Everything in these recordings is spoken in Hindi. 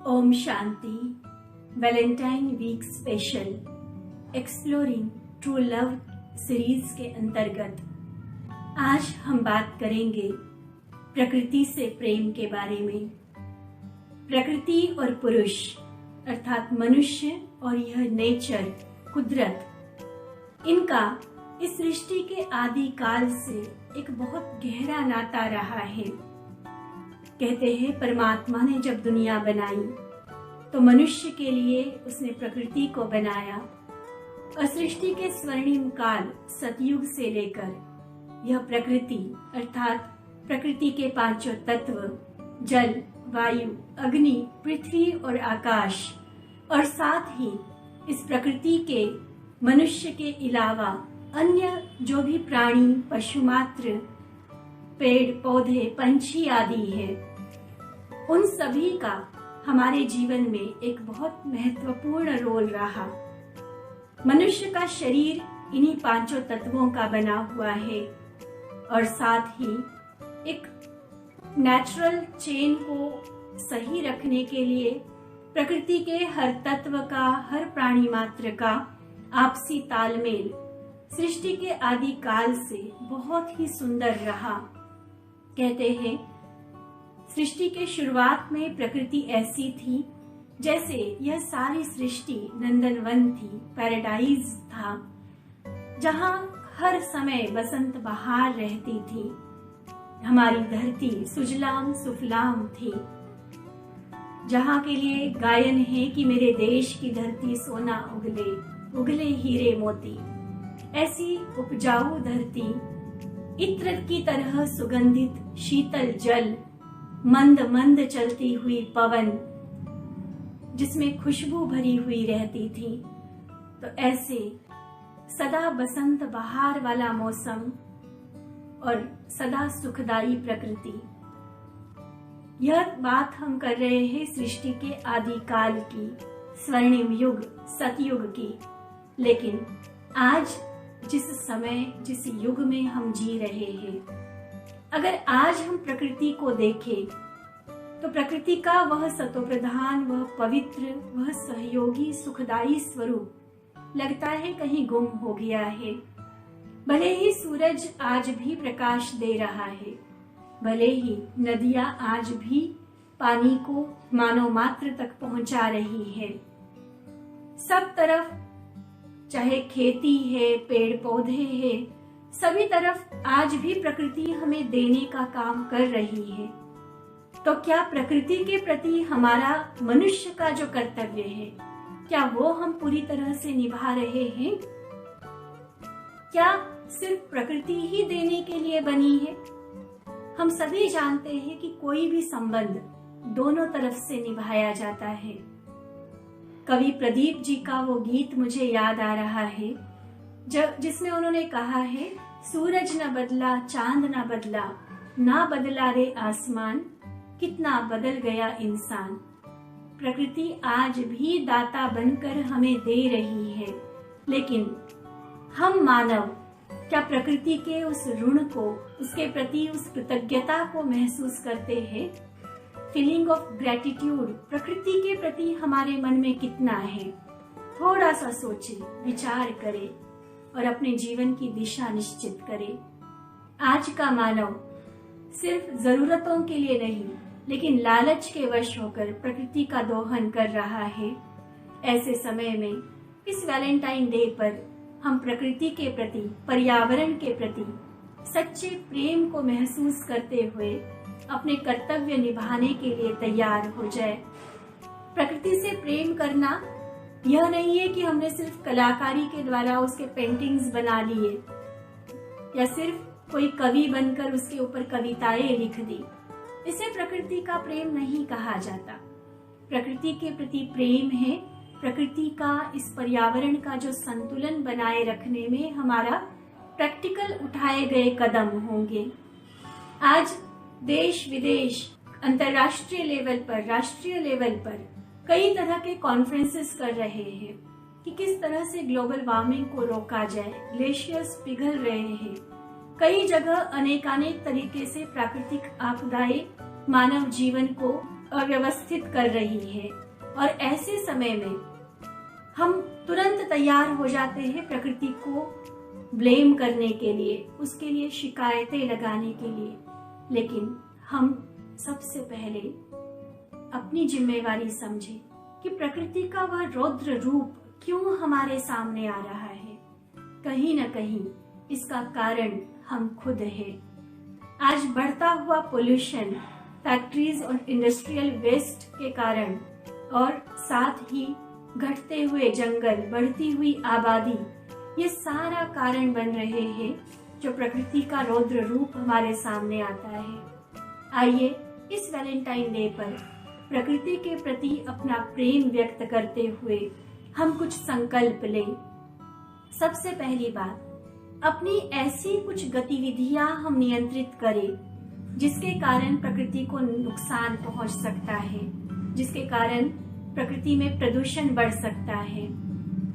ओम शांति। Valentine week special exploring true love series के अंतर्गत आज हम बात करेंगे प्रकृति से प्रेम के बारे में। प्रकृति और पुरुष अर्थात मनुष्य और यह नेचर, कुदरत, इनका इस सृष्टि के आदि काल से एक बहुत गहरा नाता रहा है। कहते हैं परमात्मा ने जब दुनिया बनाई तो मनुष्य के लिए उसने प्रकृति को बनाया और सृष्टि के स्वर्णिम काल सतयुग से लेकर यह प्रकृति अर्थात प्रकृति के पांचों तत्व जल, वायु, अग्नि, पृथ्वी और आकाश और साथ ही इस प्रकृति के मनुष्य के अलावा अन्य जो भी प्राणी, पशु मात्र, पेड़ पौधे, पंछी आदि है, उन सभी का हमारे जीवन में एक बहुत महत्वपूर्ण रोल रहा। मनुष्य का शरीर इन्हीं पांचों तत्वों का बना हुआ है और साथ ही एक नेचुरल चेन को सही रखने के लिए प्रकृति के हर तत्व का, हर प्राणी मात्र का आपसी तालमेल सृष्टि के आदि काल से बहुत ही सुंदर रहा। कहते हैं सृष्टि के शुरुआत में प्रकृति ऐसी थी जैसे यह सारी सृष्टि नंदनवन थी, पैराडाइज था, जहां हर समय बसंत बहार रहती थी। हमारी धरती सुजलाम सुफलाम थी, जहां के लिए गायन है कि मेरे देश की धरती सोना उगले, उगले हीरे मोती। ऐसी उपजाऊ धरती, इत्र की तरह सुगंधित शीतल जल, मंद मंद चलती हुई पवन जिसमें खुशबू भरी हुई रहती थी। तो ऐसे सदा बसंत बहार वाला मौसम और सदा सुखदाई प्रकृति। यह बात हम कर रहे हैं सृष्टि के आदि काल की, स्वर्णिम युग, सतयुग की। लेकिन आज जिस समय, जिस युग में हम जी रहे हैं, अगर आज हम प्रकृति को देखें तो प्रकृति का वह सतोप्रधान, वह पवित्र, वह सहयोगी, सुखदाई स्वरूप लगता है कहीं गुम हो गया है। भले ही सूरज आज भी प्रकाश दे रहा है, भले ही नदियां आज भी पानी को मानव मात्र तक पहुंचा रही है, सब तरफ चाहे खेती है, पेड़ पौधे है, सभी तरफ आज भी प्रकृति हमें देने का काम कर रही है। तो क्या प्रकृति के प्रति हमारा मनुष्य का जो कर्तव्य है, क्या वो हम पूरी तरह से निभा रहे हैं? क्या सिर्फ प्रकृति ही देने के लिए बनी है? हम सभी जानते हैं कि कोई भी संबंध दोनों तरफ से निभाया जाता है। कवि प्रदीप जी का वो गीत मुझे याद आ रहा है जिसमें उन्होंने कहा है, सूरज न बदला, चांद न बदला, ना बदला रे आसमान, कितना बदल गया इंसान। प्रकृति आज भी दाता बनकर हमें दे रही है, लेकिन हम मानव क्या प्रकृति के उस ऋण को, उसके प्रति उस कृतज्ञता को महसूस करते हैं? फीलिंग ऑफ ग्रेटिट्यूड प्रकृति के प्रति हमारे मन में कितना है? थोड़ा सा सोचें, विचार करें और अपने जीवन की दिशा निश्चित करें। आज का मानव सिर्फ जरूरतों के लिए नहीं, लेकिन लालच के वश होकर प्रकृति का दोहन कर रहा है। ऐसे समय में इस वैलेंटाइन डे पर हम प्रकृति के प्रति, पर्यावरण के प्रति सच्चे प्रेम को महसूस करते हुए अपने कर्तव्य निभाने के लिए तैयार हो जाए। प्रकृति से प्रेम करना यह नहीं है कि हमने सिर्फ कलाकारी के द्वारा उसके पेंटिंग्स बना लिए या सिर्फ कोई कवि बनकर उसके ऊपर कविताएं लिख दी। इसे प्रकृति का प्रेम नहीं कहा जाता। प्रकृति के प्रति प्रेम है प्रकृति का, इस पर्यावरण का जो संतुलन बनाए रखने में हमारा प्रैक्टिकल उठाए गए कदम होंगे। आज देश विदेश, अंतर्राष्ट्रीय लेवल पर, राष्ट्रीय लेवल पर कई तरह के कॉन्फ्रेंसेस कर रहे हैं कि किस तरह से ग्लोबल वार्मिंग को रोका जाए। ग्लेशियर्स पिघल रहे हैं, कई जगह अनेकानेक तरीके से प्राकृतिक आपदाएं मानव जीवन को अव्यवस्थित कर रही है। और ऐसे समय में हम तुरंत तैयार हो जाते हैं प्रकृति को ब्लेम करने के लिए, उसके लिए शिकायतें लगाने के लिए। लेकिन हम सबसे पहले अपनी जिम्मेवारी समझें कि प्रकृति का वह रौद्र रूप क्यों हमारे सामने आ रहा है। कहीं न कहीं इसका कारण हम खुद हैं। आज बढ़ता हुआ पोल्यूशन, फैक्ट्रीज और इंडस्ट्रियल वेस्ट के कारण और साथ ही घटते हुए जंगल, बढ़ती हुई आबादी, ये सारा कारण बन रहे हैं जो प्रकृति का रौद्र रूप हमारे सामने आता है। आइए इस वैलेंटाइन डे पर प्रकृति के प्रति अपना प्रेम व्यक्त करते हुए हम कुछ संकल्प लें। सबसे पहली बात, अपनी ऐसी कुछ गतिविधियां हम नियंत्रित करें जिसके कारण प्रकृति को नुकसान पहुंच सकता है, जिसके कारण प्रकृति में प्रदूषण बढ़ सकता है।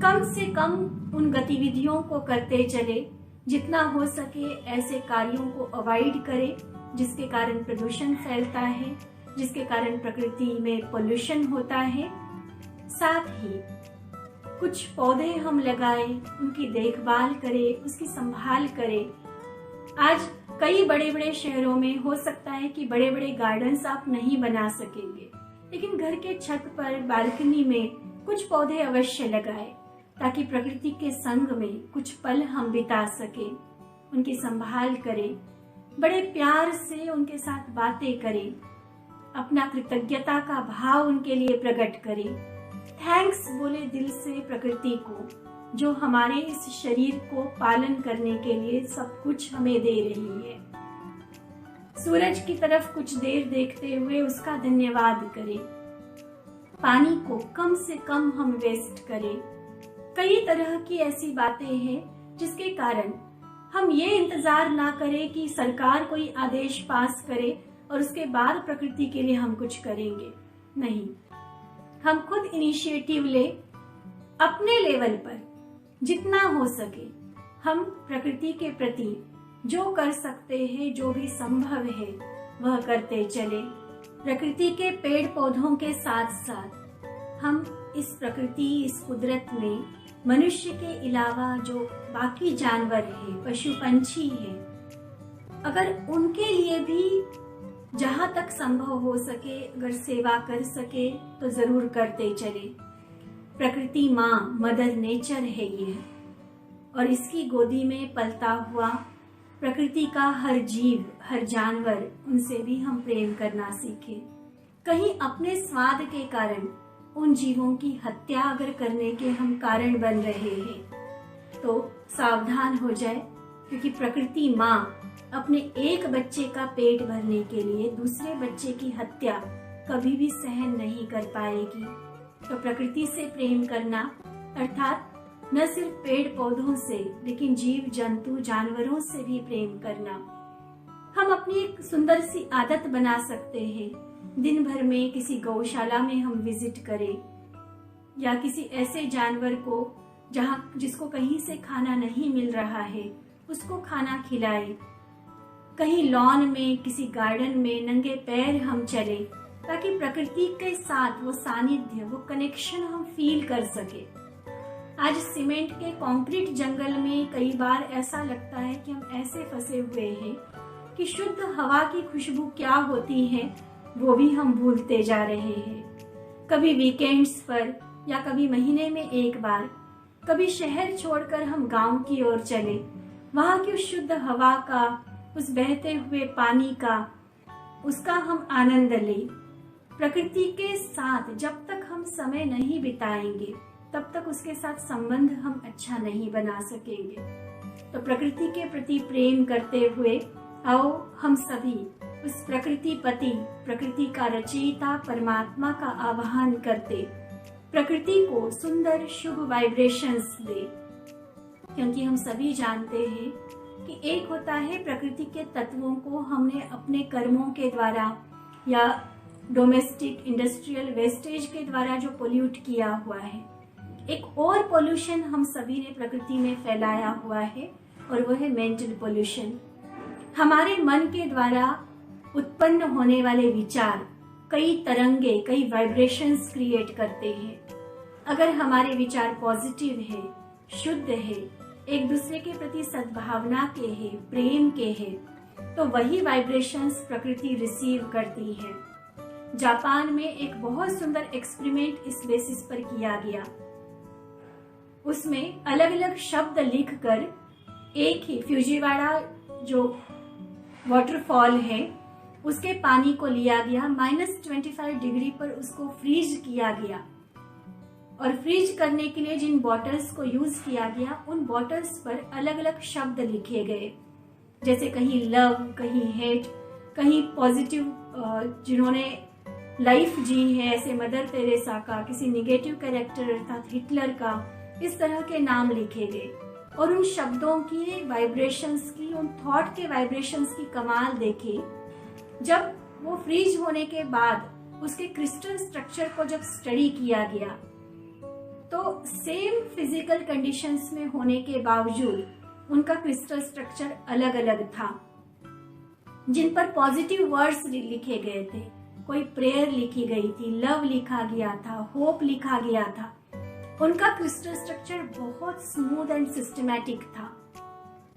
कम से कम उन गतिविधियों को करते चले, जितना हो सके ऐसे कार्यों को अवॉइड करें जिसके कारण प्रदूषण फैलता है, जिसके कारण प्रकृति में पोल्यूशन होता है। साथ ही कुछ पौधे हम लगाएं, उनकी देखभाल करें, उसकी संभाल करें। आज कई बड़े बड़े शहरों में हो सकता है कि बड़े बड़े गार्डन्स आप नहीं बना सकेंगे, लेकिन घर के छत पर, बालकनी में कुछ पौधे अवश्य लगाएं ताकि प्रकृति के संग में कुछ पल हम बिता सके। उनकी संभाल करें, बड़े प्यार से उनके साथ बातें करें, अपना कृतज्ञता का भाव उनके लिए प्रकट करें। थैंक्स बोले दिल से प्रकृति को, जो हमारे इस शरीर को पालन करने के लिए सब कुछ हमें दे रही है। सूरज की तरफ कुछ देर देखते हुए उसका धन्यवाद करें। पानी को कम से कम हम वेस्ट करें। कई तरह की ऐसी बातें हैं जिसके कारण हम ये इंतजार ना करें कि सरकार कोई आदेश पास करे और उसके बाद प्रकृति के लिए हम कुछ करेंगे। नहीं, हम खुद इनिशिएटिव ले, अपने लेवल पर जितना हो सके हम प्रकृति के प्रति जो कर सकते हैं, जो भी संभव है वह करते चले। प्रकृति के पेड़ पौधों के साथ साथ हम इस प्रकृति, इस कुदरत में मनुष्य के अलावा जो बाकी जानवर है, पशु पंछी है, अगर उनके लिए भी जहाँ तक संभव हो सके अगर सेवा कर सके तो जरूर करते चले। प्रकृति माँ, मदर नेचर है ये, और इसकी गोदी में पलता हुआ प्रकृति का हर जीव, हर जानवर, उनसे भी हम प्रेम करना सीखें। कहीं अपने स्वाद के कारण उन जीवों की हत्या अगर करने के हम कारण बन रहे हैं तो सावधान हो जाए, क्योंकि प्रकृति माँ अपने एक बच्चे का पेट भरने के लिए दूसरे बच्चे की हत्या कभी भी सहन नहीं कर पाएगी। तो प्रकृति से प्रेम करना अर्थात न सिर्फ पेड़ पौधों से लेकिन जीव जंतु जानवरों से भी प्रेम करना। हम अपनी एक सुंदर सी आदत बना सकते हैं, दिन भर में किसी गौशाला में हम विजिट करें या किसी ऐसे जानवर को जिसको कहीं से खाना नहीं मिल रहा है उसको खाना खिलाएं। कहीं लॉन में, किसी गार्डन में नंगे पैर हम चले ताकि प्रकृति के साथ वो सानिध्य, वो कनेक्शन हम फील कर सके। आज सीमेंट के कंक्रीट जंगल में कई बार ऐसा लगता है कि हम ऐसे फंसे हुए हैं कि शुद्ध हवा की खुशबू क्या होती है वो भी हम भूलते जा रहे हैं। कभी वीकेंड्स पर या कभी महीने में एक बार कभी शहर छोड़कर हम गांव की ओर चले, वहां की उस शुद्ध हवा का, उस बहते हुए पानी का, उसका हम आनंद लें। प्रकृति के साथ जब तक हम समय नहीं बिताएंगे तब तक उसके साथ संबंध हम अच्छा नहीं बना सकेंगे। तो प्रकृति के प्रति प्रेम करते हुए आओ हम सभी उस प्रकृति पति, प्रकृति का रचयिता परमात्मा का आवाहन करते प्रकृति को सुंदर शुभ वाइब्रेशंस दे, क्योंकि हम सभी जानते हैं कि एक होता है प्रकृति के तत्वों को हमने अपने कर्मों के द्वारा या डोमेस्टिक इंडस्ट्रियल वेस्टेज के द्वारा जो पोल्यूट किया हुआ है, एक और पोल्यूशन हम सभी ने प्रकृति में फैलाया हुआ है और वह है मेंटल पोल्यूशन। हमारे मन के द्वारा उत्पन्न होने वाले विचार कई तरंगे, कई वाइब्रेशंस क्रिएट करते हैं। अगर हमारे विचार पॉजिटिव है, शुद्ध है, एक दूसरे के प्रति सद्भावना के हैं, प्रेम के हैं, तो वही वाइब्रेशंस प्रकृति रिसीव करती है। जापान में एक बहुत सुंदर एक्सपेरिमेंट इस बेसिस पर किया गया। उसमें अलग अलग शब्द लिखकर एक ही फ्यूजीवाड़ा जो वाटरफॉल है उसके पानी को लिया गया, -25 डिग्री पर उसको फ्रीज किया गया और फ्रीज करने के लिए जिन बॉटल्स को यूज किया गया उन बॉटल्स पर अलग अलग शब्द लिखे गए, जैसे कहीं लव, कहीं हेट, कहीं पॉजिटिव जिन्होंने लाइफ जी है ऐसे मदर तेरेसा का, किसी निगेटिव कैरेक्टर अर्थात हिटलर का, इस तरह के नाम लिखे गए। और उन शब्दों की वाइब्रेशंस की, उन थॉट के वाइब्रेशंस की कमाल देखे। जब वो फ्रीज होने के बाद उसके क्रिस्टल स्ट्रक्चर को जब स्टडी किया गया तो सेम फिजिकल कंडीशंस में होने के बावजूद उनका क्रिस्टल स्ट्रक्चर अलग अलग था। जिन पर पॉजिटिव वर्ड्स लिखे गए थे, कोई प्रेयर लिखी गई थी, लव लिखा गया था, होप लिखा गया था, उनका क्रिस्टल स्ट्रक्चर बहुत स्मूथ एंड सिस्टमैटिक था,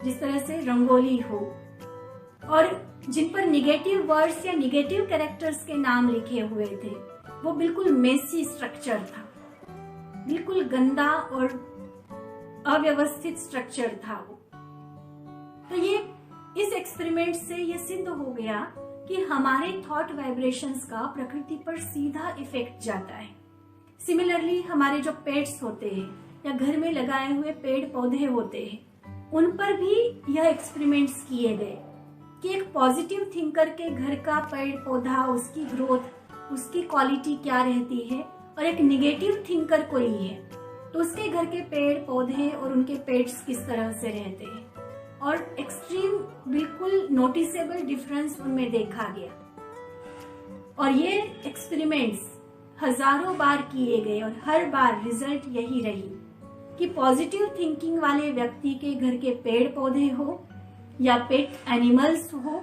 जिस तरह से रंगोली हो। और जिन पर निगेटिव वर्ड्स या निगेटिव कैरेक्टर्स के नाम लिखे हुए थे वो बिल्कुल मेसी स्ट्रक्चर था, बिल्कुल गंदा और अव्यवस्थित स्ट्रक्चर था वो। तो ये इस एक्सपेरिमेंट से ये सिद्ध हो गया कि हमारे थॉट वाइब्रेशंस का प्रकृति पर सीधा इफेक्ट जाता है। सिमिलरली हमारे जो पेट्स होते हैं या घर में लगाए हुए पेड़ पौधे होते हैं, उन पर भी यह एक्सपेरिमेंट्स किए गए कि एक पॉजिटिव थिंकर के घर का पेड़ पौधा, उसकी ग्रोथ, उसकी क्वालिटी क्या रहती है, और एक निगेटिव थिंकर कोई है तो उसके घर के पेड़ पौधे और उनके पेट्स किस तरह से रहते हैं, और एक्सट्रीम बिल्कुल नोटिसेबल डिफरेंस उनमें देखा गया। और ये एक्सपेरिमेंट्स हजारों बार किए गए और हर बार रिजल्ट यही रही कि पॉजिटिव थिंकिंग वाले व्यक्ति के घर के पेड़ पौधे हो या पेट एनिमल्स हो,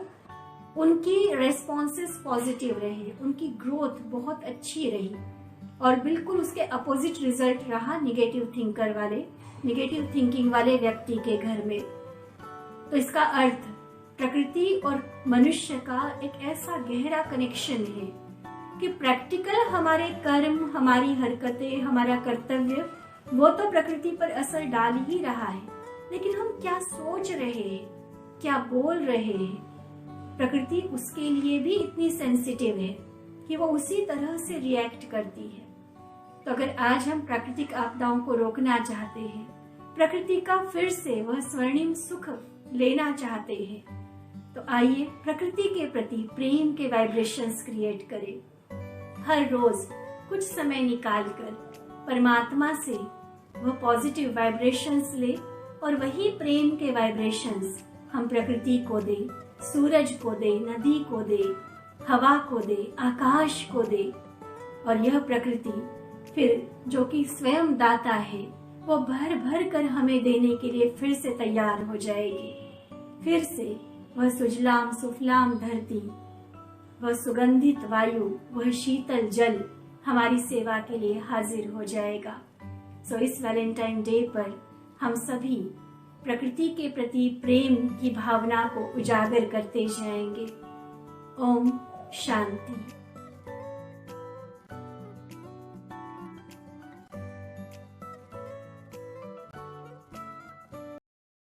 उनकी रेस्पॉन्सेस पॉजिटिव रहे, उनकी ग्रोथ बहुत अच्छी रही। और बिल्कुल उसके अपोजिट रिजल्ट रहा निगेटिव थिंकिंग वाले व्यक्ति के घर में। तो इसका अर्थ प्रकृति और मनुष्य का एक ऐसा गहरा कनेक्शन है कि प्रैक्टिकल हमारे कर्म, हमारी हरकतें, हमारा कर्तव्य वो तो प्रकृति पर असर डाल ही रहा है, लेकिन हम क्या सोच रहे हैं, क्या बोल रहे हैं, प्रकृति उसके लिए भी इतनी सेंसिटिव है कि वो उसी तरह से रिएक्ट करती है। तो अगर आज हम प्राकृतिक आपदाओं को रोकना चाहते हैं, प्रकृति का फिर से वह स्वर्णिम सुख लेना चाहते हैं, तो आइए प्रकृति के प्रति प्रेम के वाइब्रेशंस क्रिएट करें। हर रोज कुछ समय निकालकर परमात्मा से वह पॉजिटिव वाइब्रेशंस ले और वही प्रेम के वाइब्रेशंस हम प्रकृति को दे, सूरज को दे, नदी को दे, हवा को दे, आकाश को दे। और यह प्रकृति फिर जो कि स्वयं दाता है वो भर भर कर हमें देने के लिए फिर से तैयार हो जाएगी। फिर से वह सुजलाम सुफलाम धरती, वह सुगंधित वायु, वह शीतल जल हमारी सेवा के लिए हाजिर हो जाएगा। सो इस वैलेंटाइन डे पर हम सभी प्रकृति के प्रति प्रेम की भावना को उजागर करते जाएंगे। ओम शांति।